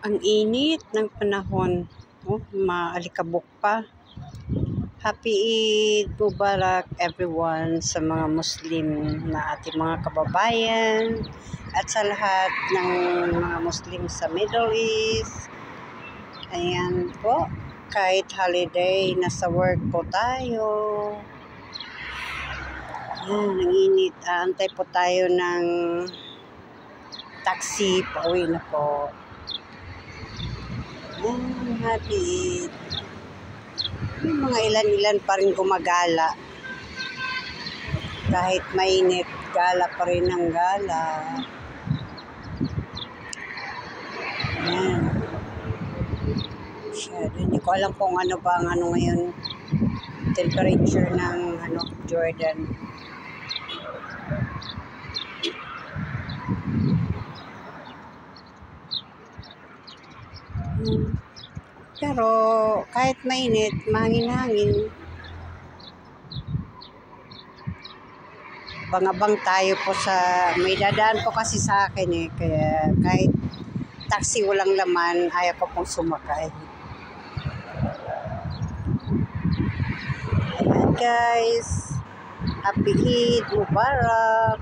Ang init ng panahon. Oh, maalikabok pa. Happy Eid Mubarak everyone sa mga Muslim na ating mga kababayan at sa lahat ng mga Muslim sa Middle East. Ayan po, kahit holiday, nasa work po tayo. Ayan, ang init. Aantay po tayo ng taxi. Pauwi na po. Happy Eid. May mga ilan-ilan pa rin gumagala. Kahit mainit, gala pa rin ang gala. Ayan. Hindi ko alam kung ano ba ang ngayon temperature ng Jordan. Pero kahit mainit, mahangin-hangin. Bangabang tayo po sa, may dadaan po kasi sa akin kaya kahit taxi walang laman, ayaw ko pong sumakay. Ayan guys, Happy Eid Mubarak.